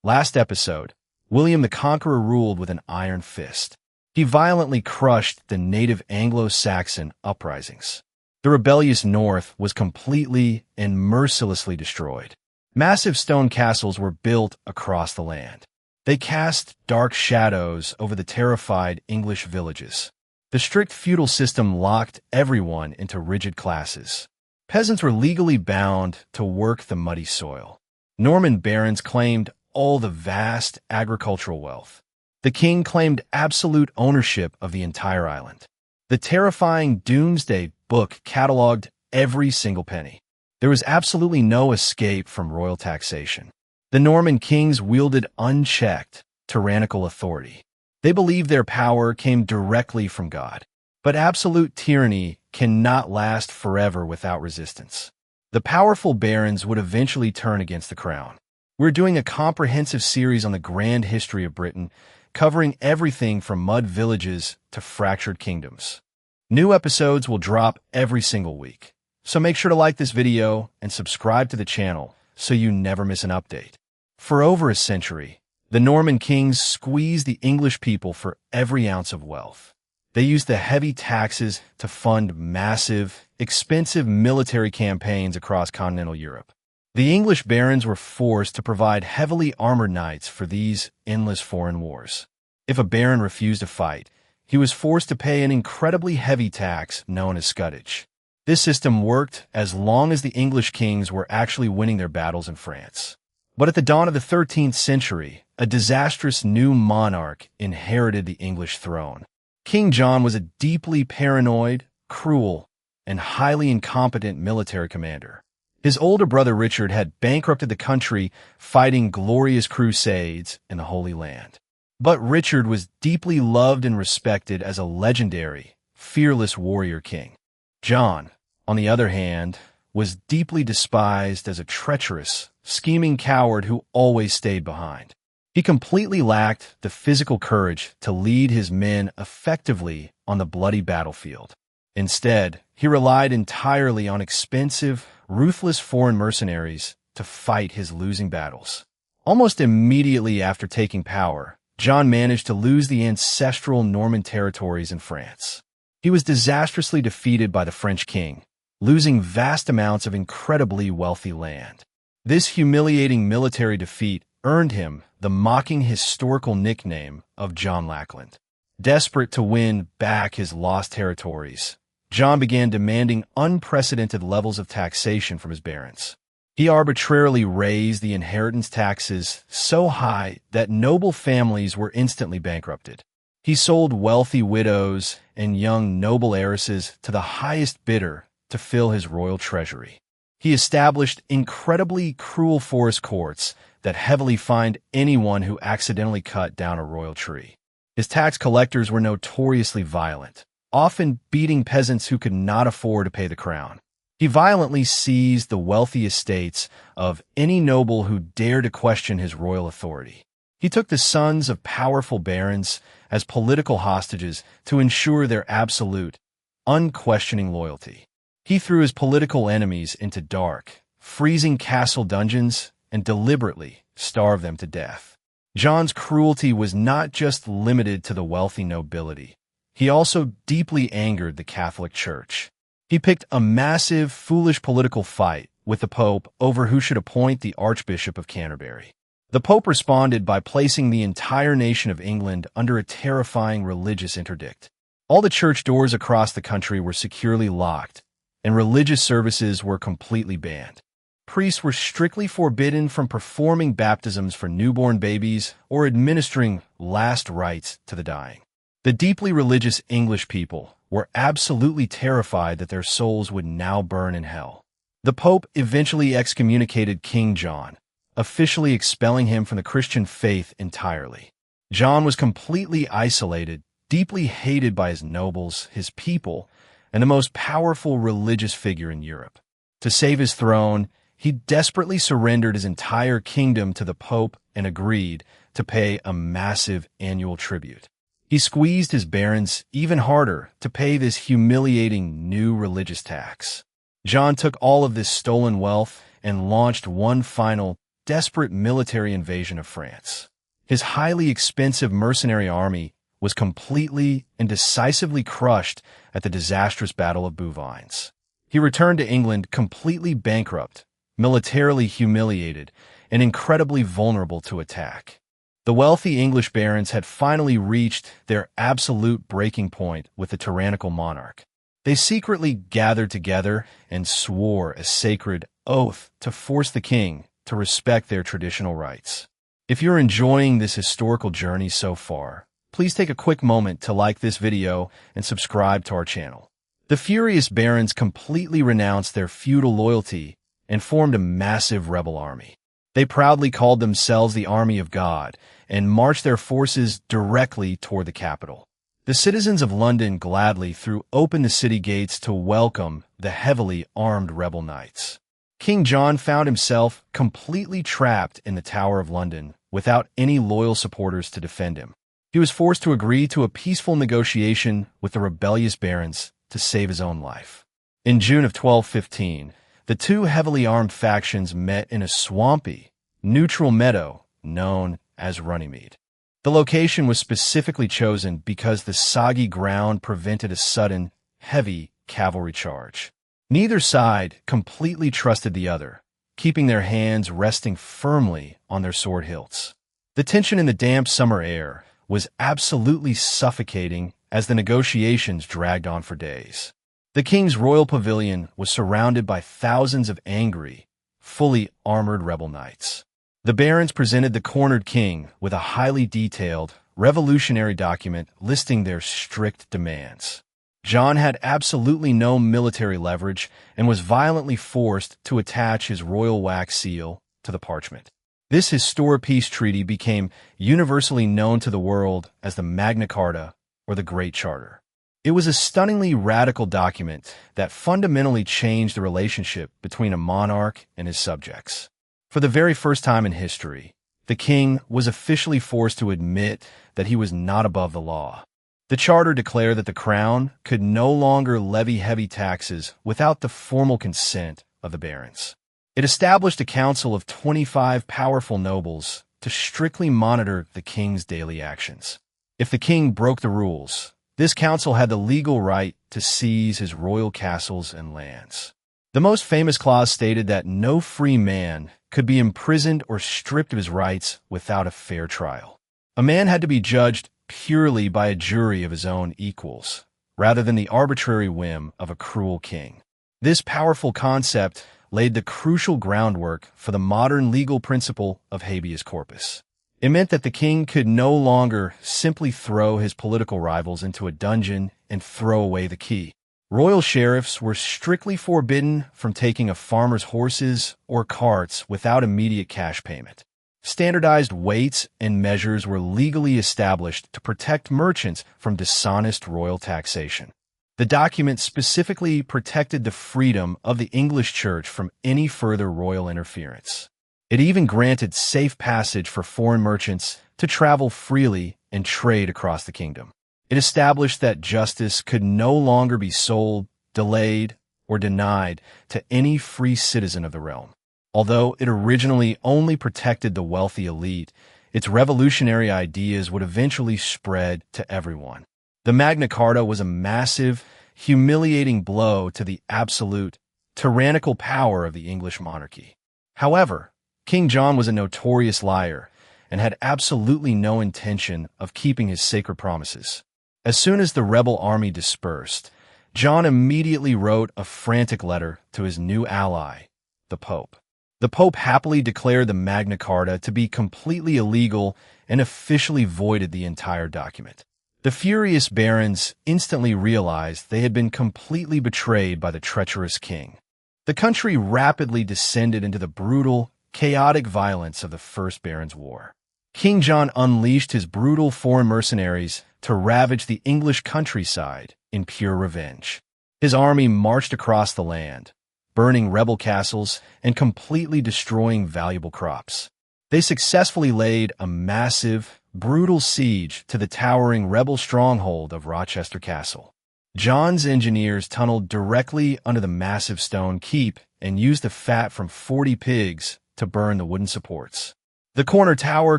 Last episode, William the Conqueror ruled with an iron fist. He violently crushed the native Anglo-Saxon uprisings. The rebellious North was completely and mercilessly destroyed. Massive stone castles were built across the land. They cast dark shadows over the terrified English villages. The strict feudal system locked everyone into rigid classes. Peasants were legally bound to work the muddy soil. Norman barons claimed all the vast agricultural wealth. The king claimed absolute ownership of the entire island. The terrifying Doomsday Book cataloged every single penny. There was absolutely no escape from royal taxation. The Norman kings wielded unchecked, tyrannical authority. They believed their power came directly from God. But absolute tyranny cannot last forever without resistance. The powerful barons would eventually turn against the crown. We're doing a comprehensive series on the grand history of Britain, covering everything from mud villages to fractured kingdoms. New episodes will drop every single week, so make sure to like this video and subscribe to the channel so you never miss an update. For over a century, the Norman kings squeezed the English people for every ounce of wealth. They used the heavy taxes to fund massive, expensive military campaigns across continental Europe. The English barons were forced to provide heavily armored knights for these endless foreign wars. If a baron refused to fight, he was forced to pay an incredibly heavy tax known as scutage. This system worked as long as the English kings were actually winning their battles in France. But at the dawn of the 13th century, a disastrous new monarch inherited the English throne. King John was a deeply paranoid, cruel, and highly incompetent military commander. His older brother Richard had bankrupted the country fighting glorious crusades in the Holy Land. But Richard was deeply loved and respected as a legendary, fearless warrior king. John, on the other hand, was deeply despised as a treacherous, scheming coward who always stayed behind. He completely lacked the physical courage to lead his men effectively on the bloody battlefield. Instead, he relied entirely on expensive, ruthless foreign mercenaries to fight his losing battles. Almost immediately after taking power, John managed to lose the ancestral Norman territories in France. He was disastrously defeated by the French king, losing vast amounts of incredibly wealthy land. This humiliating military defeat earned him the mocking historical nickname of John Lackland. Desperate to win back his lost territories, John began demanding unprecedented levels of taxation from his barons. He arbitrarily raised the inheritance taxes so high that noble families were instantly bankrupted. He sold wealthy widows and young noble heiresses to the highest bidder to fill his royal treasury. He established incredibly cruel forest courts that heavily fined anyone who accidentally cut down a royal tree. His tax collectors were notoriously violent, often beating peasants who could not afford to pay the crown. He violently seized the wealthy estates of any noble who dared to question his royal authority. He took the sons of powerful barons as political hostages to ensure their absolute, unquestioning loyalty. He threw his political enemies into dark, freezing castle dungeons and deliberately starved them to death. John's cruelty was not just limited to the wealthy nobility. He also deeply angered the Catholic Church. He picked a massive, foolish political fight with the Pope over who should appoint the Archbishop of Canterbury. The Pope responded by placing the entire nation of England under a terrifying religious interdict. All the church doors across the country were securely locked, and religious services were completely banned. Priests were strictly forbidden from performing baptisms for newborn babies or administering last rites to the dying. The deeply religious English people were absolutely terrified that their souls would now burn in hell. The Pope eventually excommunicated King John, officially expelling him from the Christian faith entirely. John was completely isolated, deeply hated by his nobles, his people, and the most powerful religious figure in Europe. To save his throne, he desperately surrendered his entire kingdom to the Pope and agreed to pay a massive annual tribute. He squeezed his barons even harder to pay this humiliating new religious tax. John took all of this stolen wealth and launched one final, desperate military invasion of France. His highly expensive mercenary army was completely and decisively crushed at the disastrous Battle of Bouvines. He returned to England completely bankrupt, militarily humiliated, and incredibly vulnerable to attack. The wealthy English barons had finally reached their absolute breaking point with the tyrannical monarch. They secretly gathered together and swore a sacred oath to force the king to respect their traditional rights. If you're enjoying this historical journey so far, please take a quick moment to like this video and subscribe to our channel. The furious barons completely renounced their feudal loyalty and formed a massive rebel army. They proudly called themselves the Army of God and marched their forces directly toward the capital. The citizens of London gladly threw open the city gates to welcome the heavily armed rebel knights. King John found himself completely trapped in the Tower of London without any loyal supporters to defend him. He was forced to agree to a peaceful negotiation with the rebellious barons to save his own life. In June of 1215, the two heavily armed factions met in a swampy, neutral meadow known as Runnymede. The location was specifically chosen because the soggy ground prevented a sudden, heavy cavalry charge. Neither side completely trusted the other, keeping their hands resting firmly on their sword hilts. The tension in the damp summer air was absolutely suffocating as the negotiations dragged on for days. The king's royal pavilion was surrounded by thousands of angry, fully armored rebel knights. The barons presented the cornered king with a highly detailed, revolutionary document listing their strict demands. John had absolutely no military leverage and was violently forced to attach his royal wax seal to the parchment. This historic peace treaty became universally known to the world as the Magna Carta, or the Great Charter. It was a stunningly radical document that fundamentally changed the relationship between a monarch and his subjects. For the very first time in history, the king was officially forced to admit that he was not above the law. The charter declared that the crown could no longer levy heavy taxes without the formal consent of the barons. It established a council of 25 powerful nobles to strictly monitor the king's daily actions. If the king broke the rules, this council had the legal right to seize his royal castles and lands. The most famous clause stated that no free man could be imprisoned or stripped of his rights without a fair trial. A man had to be judged purely by a jury of his own equals, rather than the arbitrary whim of a cruel king. This powerful concept laid the crucial groundwork for the modern legal principle of habeas corpus. It meant that the king could no longer simply throw his political rivals into a dungeon and throw away the key. Royal sheriffs were strictly forbidden from taking a farmer's horses or carts without immediate cash payment. Standardized weights and measures were legally established to protect merchants from dishonest royal taxation. The document specifically protected the freedom of the English Church from any further royal interference. It even granted safe passage for foreign merchants to travel freely and trade across the kingdom. It established that justice could no longer be sold, delayed, or denied to any free citizen of the realm. Although it originally only protected the wealthy elite, its revolutionary ideas would eventually spread to everyone. The Magna Carta was a massive, humiliating blow to the absolute, tyrannical power of the English monarchy. However, King John was a notorious liar and had absolutely no intention of keeping his sacred promises. As soon as the rebel army dispersed, John immediately wrote a frantic letter to his new ally, the Pope. The Pope happily declared the Magna Carta to be completely illegal and officially voided the entire document. The furious barons instantly realized they had been completely betrayed by the treacherous king. The country rapidly descended into the brutal, chaotic violence of the First Barons' War. King John unleashed his brutal foreign mercenaries to ravage the English countryside in pure revenge. His army marched across the land, burning rebel castles and completely destroying valuable crops. They successfully laid a massive, brutal siege to the towering rebel stronghold of Rochester Castle. John's engineers tunneled directly under the massive stone keep and used the fat from 40 pigs to to burn the wooden supports. The corner tower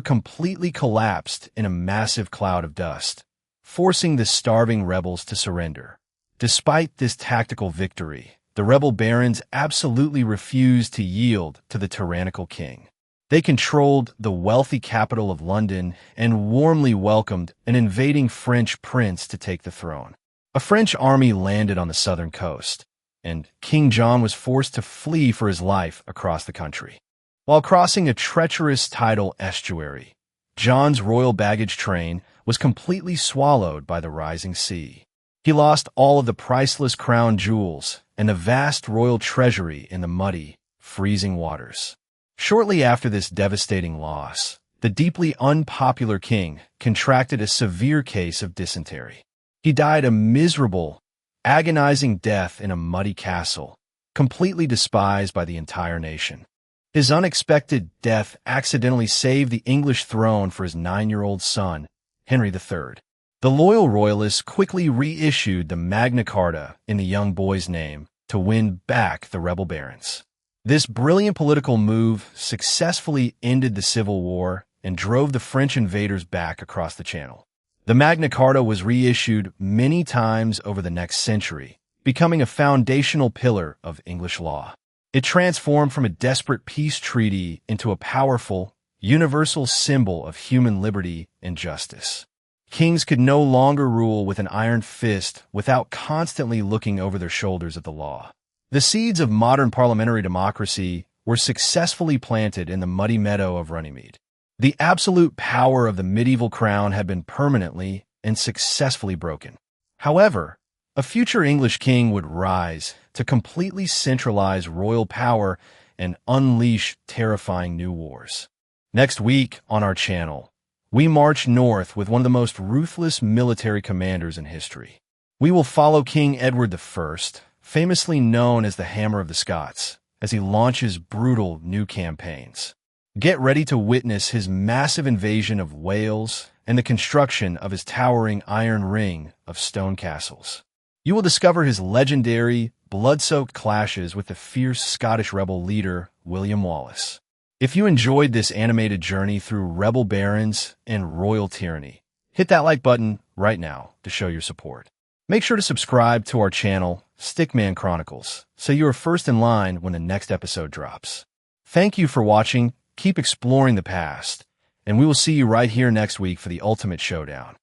completely collapsed in a massive cloud of dust, forcing the starving rebels to surrender. Despite this tactical victory, the rebel barons absolutely refused to yield to the tyrannical king. They controlled the wealthy capital of London and warmly welcomed an invading French prince to take the throne. A French army landed on the southern coast, and King John was forced to flee for his life across the country. While crossing a treacherous tidal estuary, John's royal baggage train was completely swallowed by the rising sea. He lost all of the priceless crown jewels and the vast royal treasury in the muddy, freezing waters. Shortly after this devastating loss, the deeply unpopular king contracted a severe case of dysentery. He died a miserable, agonizing death in a muddy castle, completely despised by the entire nation. His unexpected death accidentally saved the English throne for his 9-year-old son, Henry III. The loyal royalists quickly reissued the Magna Carta in the young boy's name to win back the rebel barons. This brilliant political move successfully ended the Civil War and drove the French invaders back across the Channel. The Magna Carta was reissued many times over the next century, becoming a foundational pillar of English law. It transformed from a desperate peace treaty into a powerful, universal symbol of human liberty and justice. Kings could no longer rule with an iron fist without constantly looking over their shoulders at the law. The seeds of modern parliamentary democracy were successfully planted in the muddy meadow of Runnymede. The absolute power of the medieval crown had been permanently and successfully broken. However, a future English king would rise to completely centralize royal power and unleash terrifying new wars. Next week on our channel, we march north with one of the most ruthless military commanders in history. We will follow King Edward I, famously known as the Hammer of the Scots, as he launches brutal new campaigns. Get ready to witness his massive invasion of Wales and the construction of his towering iron ring of stone castles. You will discover his legendary, blood-soaked clashes with the fierce Scottish rebel leader, William Wallace. If you enjoyed this animated journey through rebel barons and royal tyranny, hit that like button right now to show your support. Make sure to subscribe to our channel, Stickman Chronicles, so you are first in line when the next episode drops. Thank you for watching, keep exploring the past, and we will see you right here next week for the ultimate showdown.